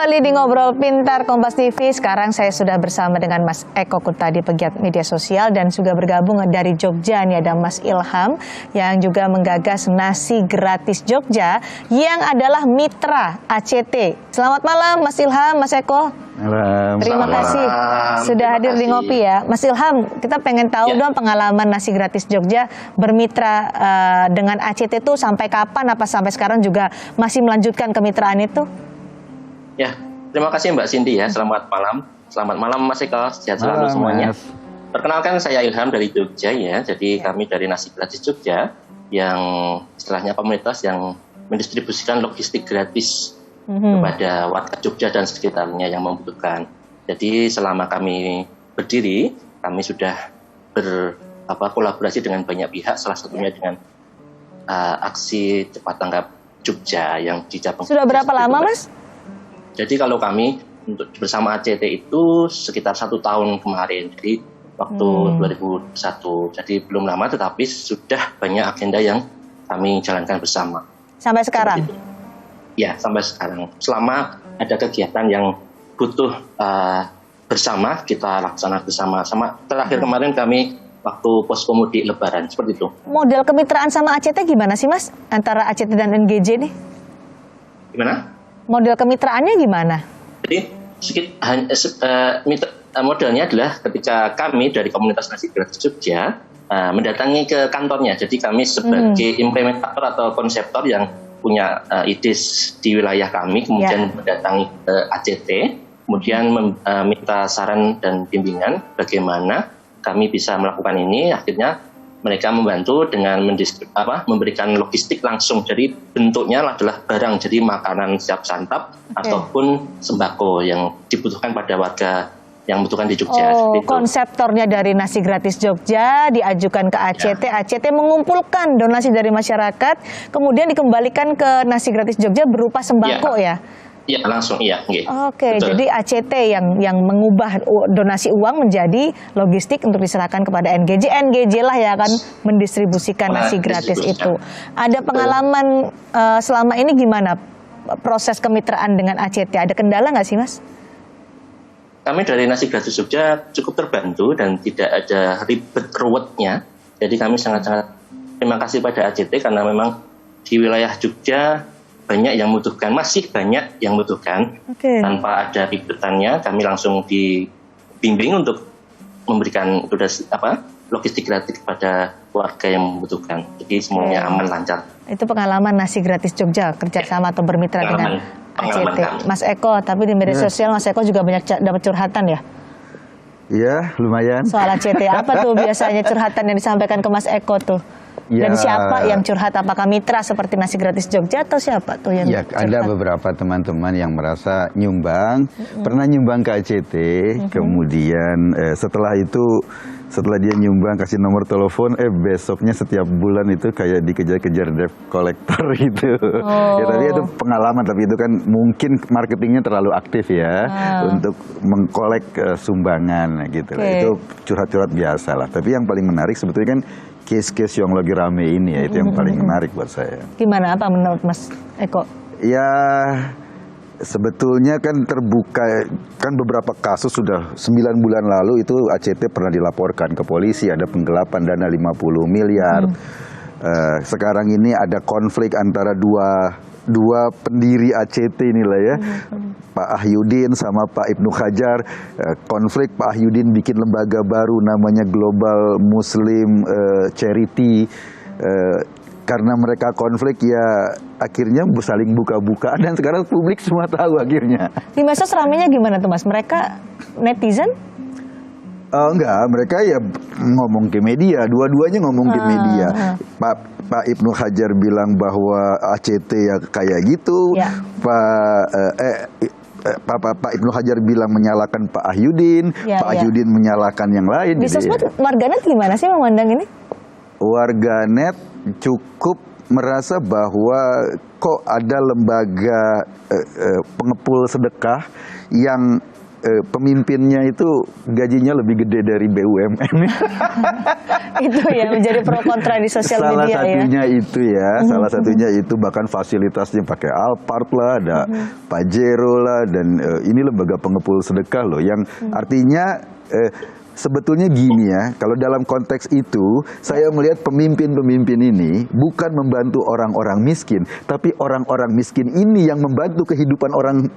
kembali di Ngobrol Pintar Kompas TV. Sekarang saya sudah bersama dengan Mas Eko Kuntadi, pegiat media sosial, dan juga bergabung dari Jogja. Ini ada Mas Ilham yang juga menggagas Nasi Gratis Jogja yang adalah mitra ACT. Selamat malam Mas Ilham, Mas Eko. Malam. Terima kasih sudah hadir di Ngopi ya. Mas Ilham, kita pengen tahu dong pengalaman Nasi Gratis Jogja bermitra dengan ACT itu sampai kapan, apa sampai sekarang juga masih melanjutkan kemitraan itu? Ya, terima kasih Mbak Cindy ya. Selamat malam. Selamat malam Mas Eko. Sehat selalu semuanya. Mas. Perkenalkan saya Ilham dari Jogja ya. Jadi kami dari Nasi Gratis Jogja yang istilahnya komunitas yang mendistribusikan logistik gratis kepada warga Jogja dan sekitarnya yang membutuhkan. Jadi selama kami berdiri, kami sudah berkolaborasi dengan banyak pihak, salah satunya dengan aksi cepat tanggap Jogja yang di cabang. Sudah berapa lama Mas? Jadi kalau kami untuk bersama ACT itu sekitar 1 tahun kemarin, jadi waktu 2001. Jadi belum lama, tetapi sudah banyak agenda yang kami jalankan bersama. Sampai sekarang? Ya, sampai sekarang. Selama ada kegiatan yang butuh bersama, kita laksanakan bersama. Sama terakhir kemarin kami waktu posko mudik Lebaran, seperti itu. Model kemitraan sama ACT gimana sih Mas? Antara ACT dan NGJ nih? Gimana? Model kemitraannya gimana? Jadi modelnya adalah ketika kami dari komunitas Nasi Gratis Jogja mendatangi ke kantornya. Jadi kami sebagai implementator atau konseptor yang punya ide di wilayah kami, kemudian mendatangi ke ACT, kemudian meminta saran dan bimbingan bagaimana kami bisa melakukan ini. Akhirnya mereka membantu dengan memberikan logistik langsung. Jadi bentuknya adalah barang, jadi makanan siap santap ataupun sembako yang dibutuhkan pada warga yang membutuhkan di Jogja. Oh, konseptornya dari Nasi Gratis Jogja diajukan ke ACT, ACT mengumpulkan donasi dari masyarakat, kemudian dikembalikan ke Nasi Gratis Jogja berupa sembako ya? Iya, langsung iya. Oke, jadi ACT yang mengubah donasi uang menjadi logistik untuk diserahkan kepada NGJ. NGJ lah ya akan mendistribusikan nasi gratis itu. Ada pengalaman selama ini gimana proses kemitraan dengan ACT? Ada kendala nggak sih Mas? Kami dari Nasi Gratis Jogja cukup terbantu dan tidak ada ribet ruwetnya. Jadi kami sangat-sangat terima kasih pada ACT karena memang di wilayah Jogja banyak yang membutuhkan, masih banyak yang membutuhkan. Tanpa ada ribetannya, kami langsung dibimbing untuk memberikan logistik gratis kepada warga yang membutuhkan. Jadi semuanya aman, lancar. Itu pengalaman Nasi Gratis Jogja kerjasama atau bermitra dengan ACT. Mas Eko, tapi di media sosial Mas Eko juga banyak dapat curhatan ya? Iya, lumayan. Soal ACT, apa tuh biasanya curhatan yang disampaikan ke Mas Eko tuh? Dan siapa yang curhat? Apakah mitra seperti Nasi Gratis Jogja atau siapa tuh yang curhat? Ada beberapa teman-teman yang merasa nyumbang, pernah nyumbang ke ACT, kemudian setelah dia nyumbang kasih nomor telepon, besoknya setiap bulan itu kayak dikejar-kejar debt collector gitu. Ya, tapi itu pengalaman, tapi itu kan mungkin marketingnya terlalu aktif ya untuk mengkolek sumbangan gitu. Itu curhat-curhat biasa lah. Tapi yang paling menarik sebetulnya kan case-case yang lagi rame ini ya, itu yang paling menarik buat saya. Gimana, apa menurut Mas Eko? Ya, sebetulnya kan terbuka, kan beberapa kasus sudah 9 bulan lalu itu ACT pernah dilaporkan ke polisi, ada penggelapan dana 50 miliar. Sekarang ini ada konflik antara dua pendiri ACT inilah ya, Pak Ahyudin sama Pak Ibnu Hajar. Konflik, Pak Ahyudin bikin lembaga baru namanya Global Muslim Charity. Karena mereka konflik ya akhirnya saling buka-bukaan dan sekarang publik semua tahu akhirnya. Di medsos ramenya gimana tuh Mas? Mereka netizen? Enggak, mereka ya ngomong ke media, dua-duanya ngomong ke media. Pak Ibnu Hajar bilang bahwa ACT ya kayak gitu. Pak Ibnu Hajar bilang menyalahkan Pak Ahyudin, Pak Ahyudin menyalahkan yang lain. Di sosmed warganet gimana sih memandang ini? Warganet cukup merasa bahwa kok ada lembaga pengepul sedekah yang pemimpinnya itu gajinya lebih gede dari BUMN. Itu ya menjadi pro kontra di sosial Salah media satunya ya. itu ya, salah satunya itu bahkan fasilitasnya pakai Alphard lah, ada Pajero lah, dan ini lembaga pengepul sedekah loh, yang artinya sebetulnya gini ya, kalau dalam konteks itu saya melihat pemimpin-pemimpin ini bukan membantu orang-orang miskin, tapi orang-orang miskin ini yang membantu kehidupan orang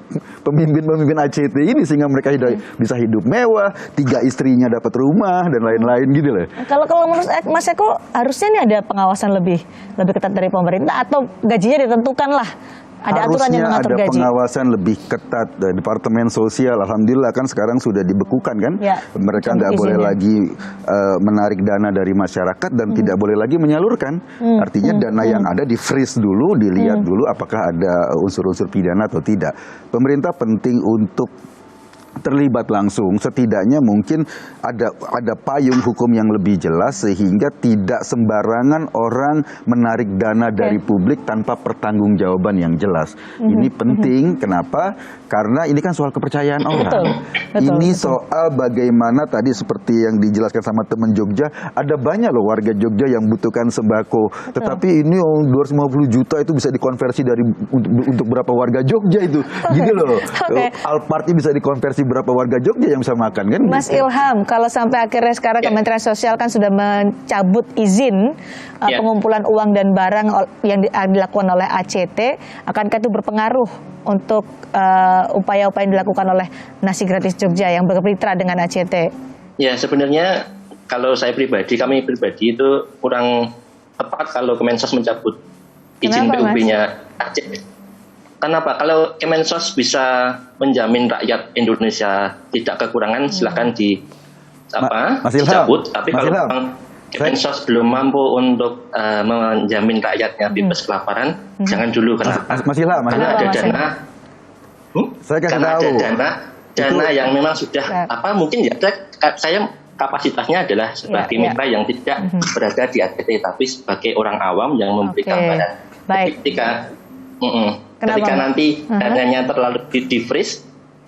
pemimpin-pemimpin ACT ini sehingga mereka bisa hidup mewah, 3 istrinya dapat rumah dan lain-lain gitu loh. Kalau menurut Mas Eko harusnya ini ada pengawasan lebih ketat dari pemerintah atau gajinya ditentukan lah. Ada aturan yang mengatur gaji. Harusnya ada pengawasan lebih ketat. Departemen Sosial, alhamdulillah kan sekarang sudah dibekukan kan. Ya, mereka nggak boleh lagi menarik dana dari masyarakat dan tidak boleh lagi menyalurkan. Artinya dana yang ada di freeze dulu, dilihat dulu apakah ada unsur-unsur pidana atau tidak. Pemerintah penting untuk terlibat langsung, setidaknya mungkin ada payung hukum yang lebih jelas sehingga tidak sembarangan orang menarik dana dari publik tanpa pertanggungjawaban yang jelas. Ini penting, kenapa? Karena ini kan soal kepercayaan orang. Ini soal bagaimana tadi seperti yang dijelaskan sama teman Jogja, ada banyak loh warga Jogja yang butuhkan sembako, tetapi ini 250 juta itu bisa dikonversi untuk berapa warga Jogja itu, gitu loh. Alphard bisa dikonversi berapa warga Jogja yang bisa makan kan? Mas Ilham, kalau sampai akhirnya sekarang Kementerian Sosial kan sudah mencabut izin pengumpulan uang dan barang yang dilakukan oleh ACT, akankah itu berpengaruh untuk upaya-upaya yang dilakukan oleh Nasi Gratis Jogja yang bermitra dengan ACT? Ya, sebenarnya kalau kami pribadi itu kurang tepat kalau Kemensos mencabut izin PUB-nya ACT. Kenapa? Kalau Kemensos bisa menjamin rakyat Indonesia tidak kekurangan, silakan dicabut. Tapi kalau Kemensos belum mampu untuk menjamin rakyatnya bebas kelaparan, jangan dulu. Kenapa? Karena ada dana. Karena ada dana yang memang sudah mungkin ya saya kapasitasnya adalah sebagai mitra yang tidak berada di ACT, tapi sebagai orang awam yang memberikan barang. Ketika nanti dananya terlalu di-freeze,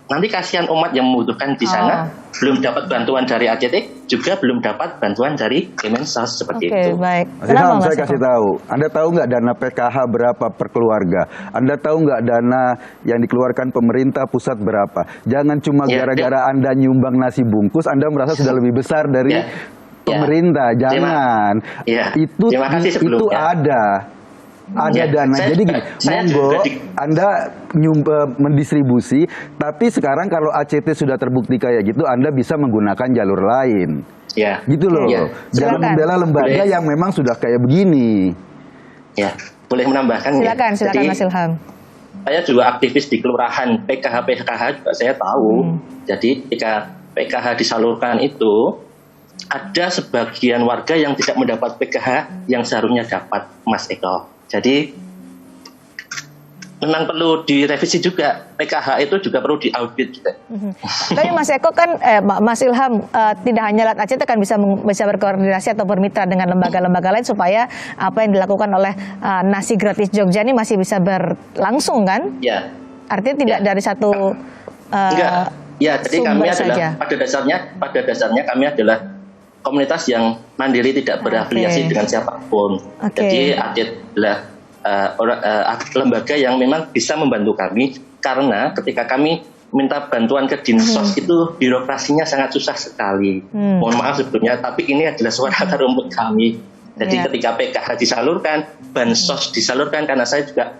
nanti kasihan umat yang membutuhkan di sana, belum dapat bantuan dari ACT, juga belum dapat bantuan dari Kemensos seperti itu. Baik. Mas Ilham, saya kasih tahu. Anda tahu nggak dana PKH berapa per keluarga? Anda tahu nggak dana yang dikeluarkan pemerintah pusat berapa? Jangan cuma gara-gara Anda nyumbang nasi bungkus, Anda merasa sudah lebih besar dari pemerintah. Jangan. Itu ada dana. Jadi gini, monggo Anda mendistribusi, tapi sekarang kalau ACT sudah terbukti kayak gitu, Anda bisa menggunakan jalur lain. Gitu loh. Jangan membela lembaga yang memang sudah kayak begini. Boleh menambahkan? Silakan Mas Ilham. Saya juga aktivis di kelurahan, PKH juga saya tahu. Jadi ketika PKH disalurkan itu, ada sebagian warga yang tidak mendapat PKH yang seharusnya dapat, Mas Eko. Jadi memang perlu direvisi juga, PKH itu juga perlu diaudit juga. Tapi Mas Eko kan, Mas Ilham, tidak hanya ACT kan bisa berkoordinasi atau bermitra dengan lembaga-lembaga lain supaya apa yang dilakukan oleh Nasi Gratis Jogja ini masih bisa berlangsung kan? Artinya tidak dari satu jadi kami adalah pada dasarnya kami adalah komunitas yang mandiri, tidak berafiliasi dengan siapapun. Jadi ACT adalah lembaga yang memang bisa membantu kami, karena ketika kami minta bantuan ke Dinsos itu birokrasinya sangat susah sekali. Mohon maaf sebetulnya, tapi ini adalah suara akar rumput kami. Jadi ketika PKH disalurkan, Bansos disalurkan, karena saya juga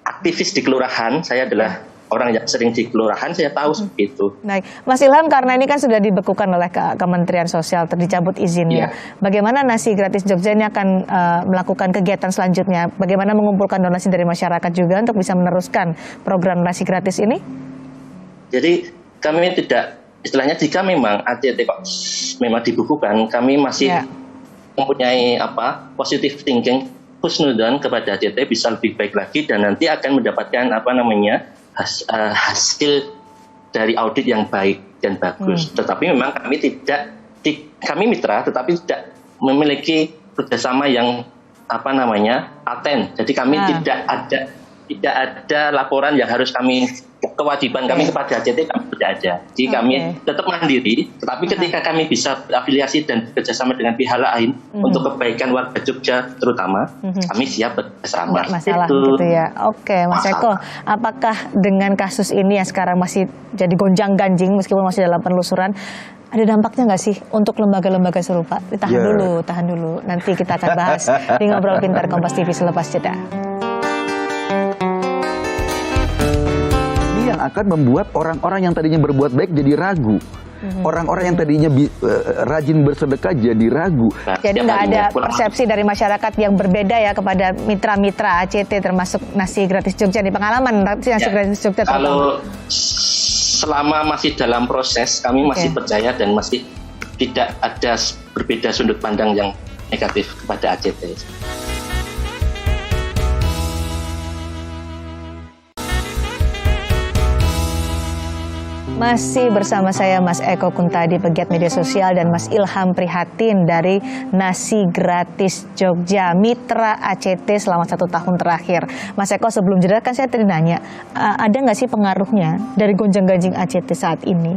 aktivis di kelurahan, saya adalah orang yang sering di kelurahan, saya tahu seperti itu. Baik, Mas Ilham, karena ini kan sudah dibekukan oleh Kementerian Sosial, dicabut izinnya. Bagaimana Nasi Gratis Jogja ini akan melakukan kegiatan selanjutnya? Bagaimana mengumpulkan donasi dari masyarakat juga untuk bisa meneruskan program Nasi Gratis ini? Jadi kami tidak, istilahnya jika memang ACT memang dibekukan, kami masih mempunyai positive thinking, husnudzon kepada ACT bisa lebih baik lagi dan nanti akan mendapatkan hasil dari audit yang baik dan bagus. Tetapi memang kami mitra, tetapi tidak memiliki kerjasama yang paten. Jadi kami tidak ada laporan yang harus kami kewajiban kami kepada ACT kami tidak ada. Jadi kami tetap mandiri, tetapi ketika kami bisa berafiliasi dan bekerjasama dengan pihak lain untuk kebaikan warga Jogja terutama, kami siap bekerjasama. Nggak masalah gitu ya. Oke, Mas Eko, apakah dengan kasus ini yang sekarang masih jadi gonjang-ganjing meskipun masih dalam penelusuran, ada dampaknya nggak sih untuk lembaga-lembaga serupa? Tahan dulu. Nanti kita akan bahas di Ngobrol Pintar Kompas TV selepas jeda. Ini yang akan membuat orang-orang yang tadinya berbuat baik jadi ragu. Orang-orang yang tadinya rajin bersedekah jadi ragu. Jadi nggak ada persepsi dari masyarakat yang berbeda ya kepada mitra-mitra ACT termasuk Nasi Gratis Jogja di pengalaman Nasi Gratis Jogja. Kalau selama masih dalam proses, kami masih percaya dan masih tidak ada berbeda sudut pandang yang negatif kepada ACT. Masih bersama saya Mas Eko Kuntadi, pegiat media sosial, dan Mas Ilham Prihatin dari Nasi Gratis Jogja, mitra ACT selama 1 tahun terakhir. Mas Eko, sebelum jeda kan saya tadi nanya, ada nggak sih pengaruhnya dari gonjang-ganjing ACT saat ini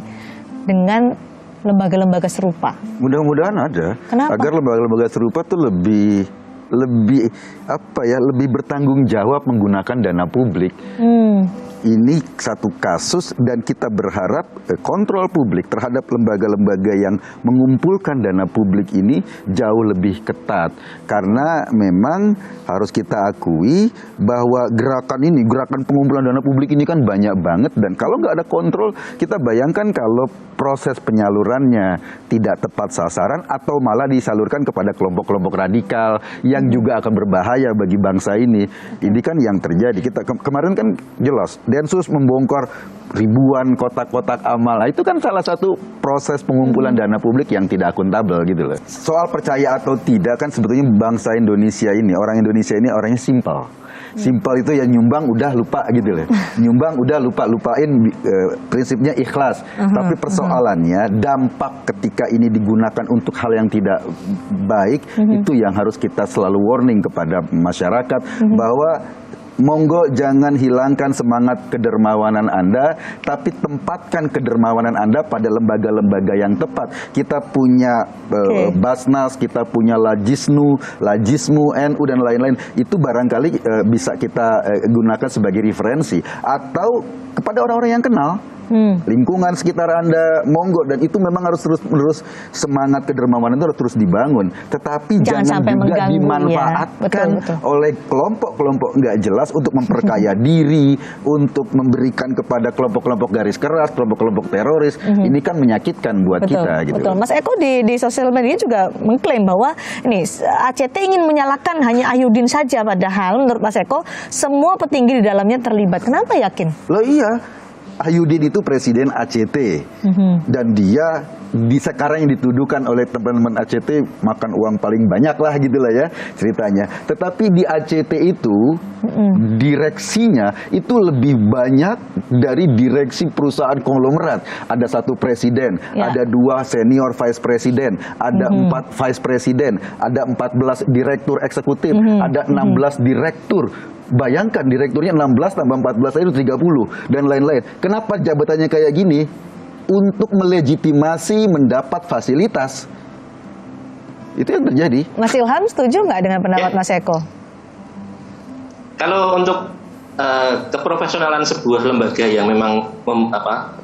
dengan lembaga-lembaga serupa? Mudah-mudahan ada. Kenapa? Agar lembaga-lembaga serupa tuh lebih bertanggung jawab menggunakan dana publik. Ini satu kasus dan kita berharap kontrol publik terhadap lembaga-lembaga yang mengumpulkan dana publik ini jauh lebih ketat. Karena memang harus kita akui bahwa gerakan pengumpulan dana publik ini kan banyak banget, dan kalau nggak ada kontrol, kita bayangkan kalau proses penyalurannya tidak tepat sasaran atau malah disalurkan kepada kelompok-kelompok radikal yang juga akan berbahaya bagi bangsa ini. Ini kan yang terjadi. Kita kemarin kan jelas Densus membongkar ribuan kotak-kotak amal. Itu kan salah satu proses pengumpulan dana publik yang tidak akuntabel gitu loh. Soal percaya atau tidak kan sebetulnya bangsa Indonesia ini, orang Indonesia ini orangnya simpel. Simpel itu ya, nyumbang udah lupa gitu loh. Nyumbang udah lupain prinsipnya ikhlas. Tapi persoalannya dampak ketika ini digunakan untuk hal yang tidak baik, itu yang harus kita selalu warning kepada masyarakat bahwa monggo jangan hilangkan semangat kedermawanan Anda, tapi tempatkan kedermawanan Anda pada lembaga-lembaga yang tepat. Kita punya Basnas, kita punya Lajisnu, NU dan lain-lain. Itu barangkali bisa kita gunakan sebagai referensi atau kepada orang-orang yang kenal. Lingkungan sekitar Anda, monggo, dan itu memang harus terus semangat kedermawanan itu harus terus dibangun. Tetapi jangan juga mengganggu, dimanfaatkan oleh kelompok-kelompok nggak jelas untuk memperkaya diri, untuk memberikan kepada kelompok-kelompok garis keras, kelompok-kelompok teroris. Ini kan menyakitkan buat kita. Gitu. Betul. Mas Eko di sosial media juga mengklaim bahwa ini ACT ingin menyalahkan hanya Ahyudin saja, padahal menurut Mas Eko semua petinggi di dalamnya terlibat. Kenapa yakin? Loh iya. Ahyudin itu presiden ACT dan dia sekarang yang dituduhkan oleh teman-teman ACT makan uang paling banyak lah gitulah ya ceritanya. Tetapi di ACT itu direksinya itu lebih banyak dari direksi perusahaan konglomerat. Ada 1 presiden, ada 2 senior vice presiden, ada 4 vice presiden, ada 14 direktur eksekutif, ada 16 direktur. Bayangkan direkturnya 16 tambah 14 itu 30 dan lain-lain. Kenapa jabatannya kayak gini? Untuk melegitimasi mendapat fasilitas. Itu yang terjadi. Mas Ilham setuju nggak dengan pendapat Mas Eko? Kalau untuk keprofesionalan sebuah lembaga yang memang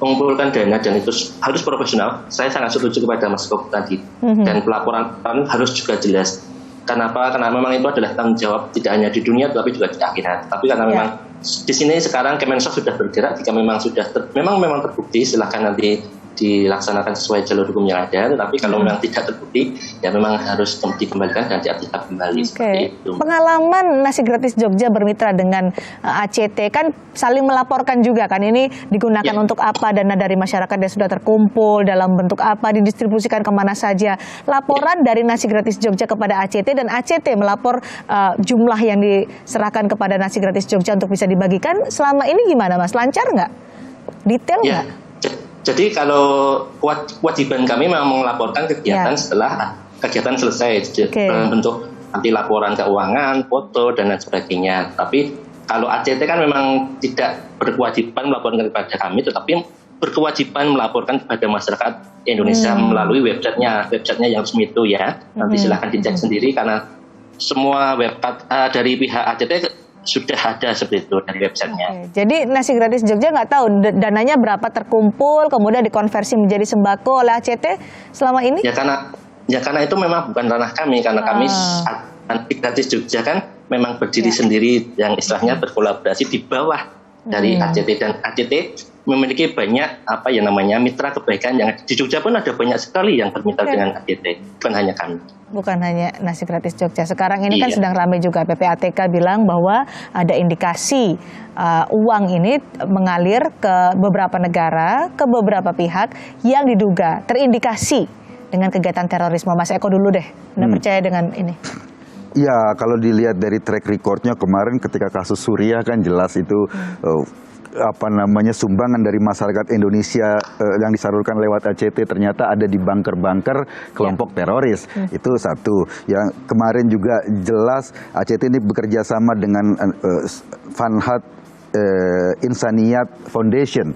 mengumpulkan dana dan itu harus profesional, saya sangat setuju kepada Mas Eko tadi. Dan pelaporan harus juga jelas. Kenapa? Karena memang itu adalah tanggung jawab tidak hanya di dunia tapi juga di akhirat. Tapi karena memang di sini sekarang Kemensos sudah bergerak, jika memang sudah memang terbukti, silahkan nanti dilaksanakan sesuai jalur hukum yang ada. Tetapi kalau memang tidak terbukti, ya memang harus dikembalikan dan diaktifkan kembali. Seperti itu. Pengalaman Nasi Gratis Jogja bermitra dengan ACT kan saling melaporkan juga kan, ini digunakan untuk apa, dana dari masyarakat yang sudah terkumpul dalam bentuk apa, didistribusikan kemana saja. Laporan dari Nasi Gratis Jogja kepada ACT dan ACT melapor jumlah yang diserahkan kepada Nasi Gratis Jogja untuk bisa dibagikan. Selama ini gimana Mas? Lancar nggak? Detail nggak? Jadi kalau kewajiban kami memang melaporkan kegiatan setelah kegiatan selesai dalam bentuk nanti laporan keuangan, foto dan lain sebagainya. Tapi Kalau ACT kan memang tidak berkewajiban melaporkan kepada kami, tetapi berkewajiban melaporkan kepada masyarakat Indonesia melalui websitenya yang resmi itu ya. Nanti silahkan dicek sendiri karena semua website dari pihak ACT sudah ada seperti itu dari websitenya. Jadi Nasi Gratis Jogja nggak tahu dananya berapa terkumpul, kemudian dikonversi menjadi sembako oleh ACT selama ini? Ya karena itu memang bukan ranah kami, karena kami Nasi Gratis Jogja kan memang berdiri sendiri yang istilahnya berkolaborasi di bawah dari ACT, dan ACT memiliki banyak mitra kebaikan yang di Jogja pun ada banyak sekali yang bermitra dengan ACT, bukan hanya kami. Bukan hanya Nasi Gratis Jogja. Sekarang ini kan sedang ramai juga, PPATK bilang bahwa ada indikasi uang ini mengalir ke beberapa negara, ke beberapa pihak yang diduga terindikasi dengan kegiatan terorisme. Mas Eko dulu deh, Anda percaya dengan ini? Ya, kalau dilihat dari track recordnya kemarin ketika kasus Suriah kan jelas itu sumbangan dari masyarakat Indonesia yang disalurkan lewat ACT ternyata ada di bunker-bunker kelompok teroris. Itu satu. Yang kemarin juga jelas ACT ini bekerja sama dengan Fanhat Insaniyat Foundation.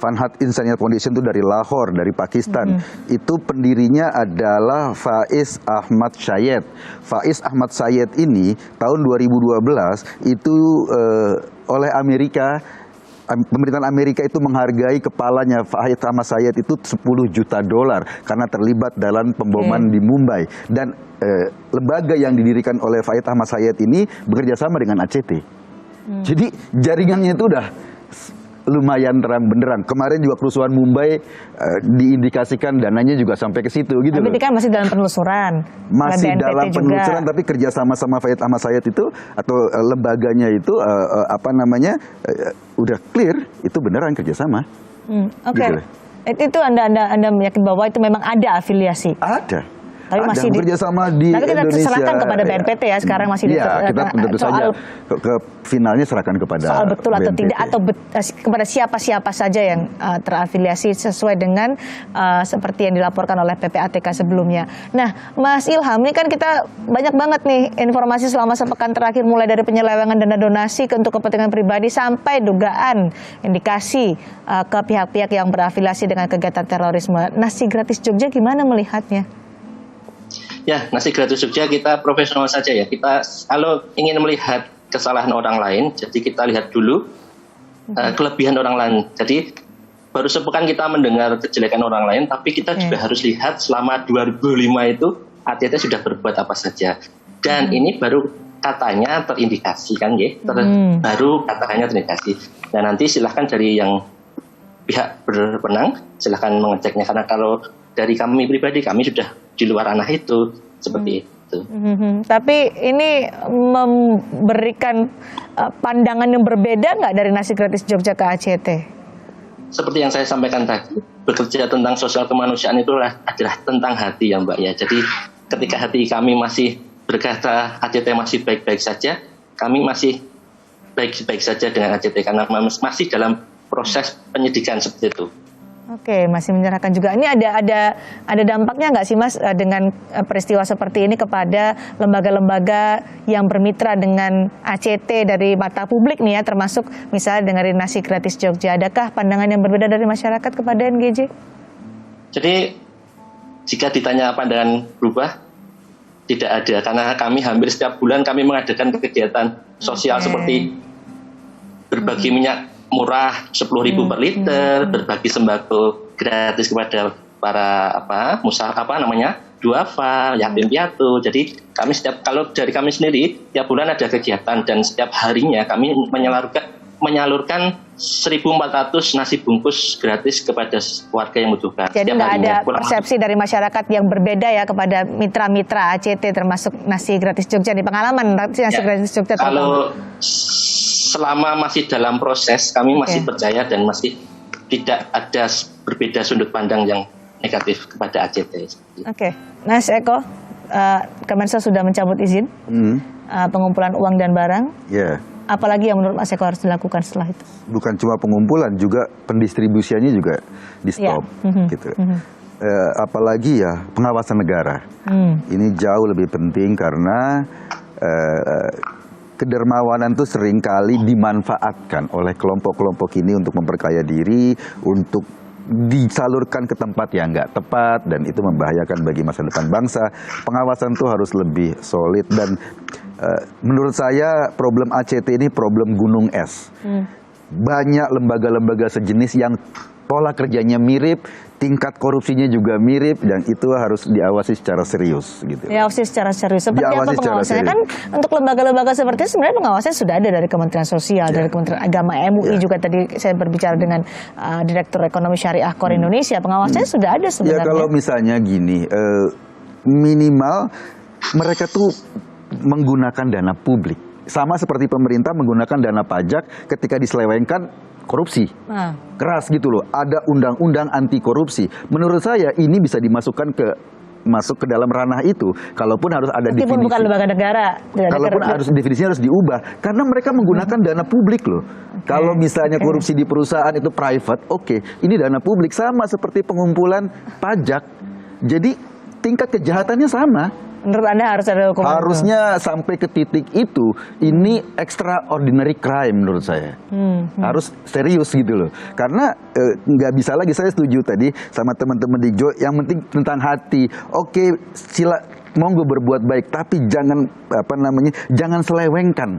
Fanhat Insaniyat Foundation itu dari Lahore, dari Pakistan. Itu pendirinya adalah Faiz Ahmad Syed. Faiz Ahmad Syed ini tahun 2012 itu oleh Amerika, pemerintahan Amerika itu menghargai kepalanya Faiz Ahmad Syed itu $10 juta karena terlibat dalam pemboman di Mumbai. Dan lembaga yang didirikan oleh Faiz Ahmad Syed ini bekerja sama dengan ACT. Jadi jaringannya itu udah lumayan terang benderang. Kemarin juga kerusuhan Mumbai diindikasikan dananya juga sampai ke situ gitu. Tapi kan masih dalam penelusuran. Masih dalam penelusuran, tapi kerja sama Faiz Ahmad Syed itu atau lembaganya itu udah clear itu beneran kerjasama. Oke. Gitu. Itu Anda meyakin bahwa itu memang ada afiliasi? Ada. Tapi masih bekerja sama di tapi kita Indonesia. Serahkan kepada BNPT ya, sekarang masih kita tentu saja ke finalnya serahkan kepada soal betul atau BNPT. tidak, atau kepada siapa-siapa saja yang terafiliasi sesuai dengan seperti yang dilaporkan oleh PPATK sebelumnya. Nah, Mas Ilham, ini kan kita banyak banget nih informasi selama sepekan terakhir, mulai dari penyelewengan dana donasi untuk kepentingan pribadi sampai dugaan indikasi ke pihak-pihak yang berafiliasi dengan kegiatan terorisme. Nasi Gratis Jogja gimana melihatnya? Ya, Nasi Gratis Jogja kita profesional saja ya. Kita kalau ingin melihat kesalahan orang lain, jadi kita lihat dulu kelebihan orang lain. Jadi baru sepekan kita mendengar kejelekan orang lain, tapi kita juga harus lihat selama 2005 itu ACT sudah berbuat apa saja. Dan ini baru katanya terindikasi kan ya, baru katanya terindikasi. Dan nanti silahkan dari yang pihak berwenang silahkan mengeceknya, karena kalau dari kami pribadi kami sudah di luar ranah itu seperti itu. Tapi ini memberikan pandangan yang berbeda nggak dari Nasi Gratis Jogja ke ACT? Seperti yang saya sampaikan tadi, bekerja tentang sosial kemanusiaan itu adalah tentang hati ya Mbak ya. Jadi ketika hati kami masih berkata ACT masih baik-baik saja, kami masih baik-baik saja dengan ACT karena masih dalam proses penyidikan seperti itu. Oke, masih menyerahkan juga. Ini ada dampaknya nggak sih Mas dengan peristiwa seperti ini kepada lembaga-lembaga yang bermitra dengan ACT dari mata publik nih ya, termasuk misalnya dengan Nasi Gratis Jogja. Adakah pandangan yang berbeda dari masyarakat kepada NGJ? Jadi jika ditanya pandangan berubah, tidak ada, karena kami hampir setiap bulan kami mengadakan kegiatan sosial seperti berbagi minyak murah 10.000 per liter, berbagi sembako gratis kepada para duafa, yatim piatu. Jadi kami kalau dari kami sendiri tiap bulan ada kegiatan dan setiap harinya kami menyalurkan 1.400 nasi bungkus gratis kepada warga yang membutuhkan. Jadi nggak ada persepsi dari masyarakat yang berbeda ya kepada mitra-mitra ACT termasuk Nasi Gratis Jogja di pengalaman Nasi Gratis Jogja. Kalau selama masih dalam proses, kami masih percaya dan masih tidak ada berbeda sudut pandang yang negatif kepada ACT. Oke, Mas Eko, Kemensos sudah mencabut izin pengumpulan uang dan barang. Apalagi yang menurut Mas Eko harus dilakukan setelah itu? Bukan cuma pengumpulan, juga pendistribusiannya juga di stop. Gitu. Apalagi ya pengawasan negara. Ini jauh lebih penting karena kedermawanan itu seringkali dimanfaatkan oleh kelompok-kelompok ini untuk memperkaya diri, untuk disalurkan ke tempat yang nggak tepat, dan itu membahayakan bagi masa depan bangsa. Pengawasan itu harus lebih solid, dan menurut saya problem ACT ini problem gunung es. Banyak lembaga-lembaga sejenis yang pola kerjanya mirip, tingkat korupsinya juga mirip, dan itu harus diawasi secara serius gitu. Diawasi secara serius. Seperti apa pengawasannya? Kan untuk lembaga-lembaga seperti itu sebenarnya pengawasannya sudah ada dari Kementerian Sosial, dari Kementerian Agama, MUI juga. Tadi saya berbicara dengan Direktur Ekonomi Syariah KOR Indonesia. Pengawasannya sudah ada sebenarnya. Ya kalau misalnya gini, minimal mereka tuh menggunakan dana publik. Sama seperti pemerintah menggunakan dana pajak ketika diselewengkan korupsi. Keras gitu loh. Ada undang-undang anti korupsi. Menurut saya ini bisa dimasukkan masuk ke dalam ranah itu. Kalaupun harus ada definisi. Meskipun bukan lembaga negara. Kalaupun definisinya harus diubah. Karena mereka menggunakan dana publik loh. Kalau misalnya korupsi di perusahaan itu private, ini dana publik, sama seperti pengumpulan pajak. Jadi tingkat kejahatannya sama. Menurut Anda harus ada hukuman? Harusnya sampai ke titik itu. Ini extraordinary crime menurut saya. Harus serius gitu loh. Karena nggak bisa lagi, saya setuju tadi sama teman-teman di Jo, yang penting tentang hati. Oke, monggo berbuat baik, tapi jangan jangan selewengkan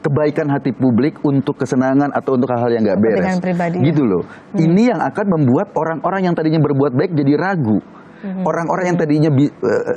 kebaikan hati publik untuk kesenangan atau untuk hal-hal yang nggak beres. Gitu loh. Ini yang akan membuat orang-orang yang tadinya berbuat baik jadi ragu. Orang-orang yang tadinya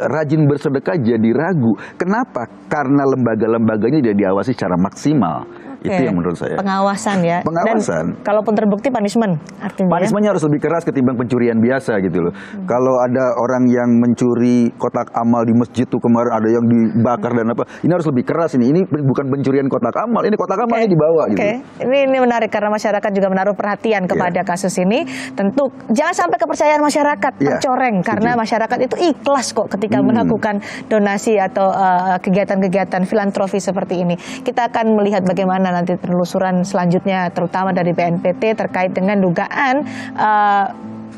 rajin bersedekah jadi ragu. Kenapa? Karena lembaga-lembaganya tidak diawasi secara maksimal. Itu yang menurut saya. Pengawasan ya. Pengawasan. Dan kalaupun terbukti punishment artinya. Punishmentnya harus lebih keras ketimbang pencurian biasa gitu loh. Kalau ada orang yang mencuri kotak amal di masjid tuh kemarin, ada yang dibakar dan apa. Ini harus lebih keras ini. Ini bukan pencurian kotak amal. Ini kotak amalnya dibawa gitu. Ini menarik karena masyarakat juga menaruh perhatian kepada kasus ini. Tentu jangan sampai kepercayaan masyarakat tercoreng karena masyarakat itu ikhlas kok ketika melakukan donasi atau kegiatan-kegiatan filantropi seperti ini. Kita akan melihat bagaimana nanti penelusuran selanjutnya terutama dari BNPT terkait dengan dugaan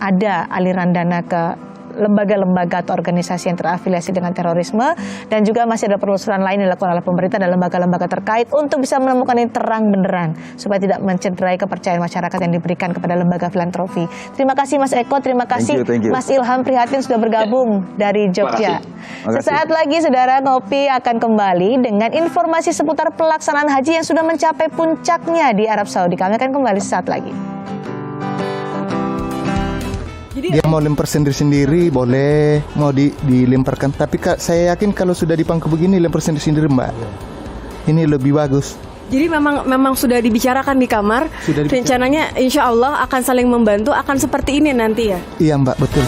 ada aliran dana ke lembaga-lembaga atau organisasi yang terafiliasi dengan terorisme, dan juga masih ada penelusuran lain yang dilakukan oleh pemerintah dan lembaga-lembaga terkait untuk bisa menemukan ini terang benderang supaya tidak mencederai kepercayaan masyarakat yang diberikan kepada lembaga filantropi. Terima kasih Mas Eko, terima kasih thank you. Mas Ilham Prihatin sudah bergabung dari Jogja. Sesaat lagi saudara, Ngopi akan kembali dengan informasi seputar pelaksanaan haji yang sudah mencapai puncaknya di Arab Saudi. Kami akan kembali sesaat lagi. Dia mau lempar sendiri-sendiri boleh, mau dilemparkan. Tapi saya yakin kalau sudah dipangku begini lempar sendiri-sendiri Mbak, ini lebih bagus. Jadi memang sudah dibicarakan di kamar. Rencananya insya Allah akan saling membantu, akan seperti ini nanti ya? Iya Mbak, betul.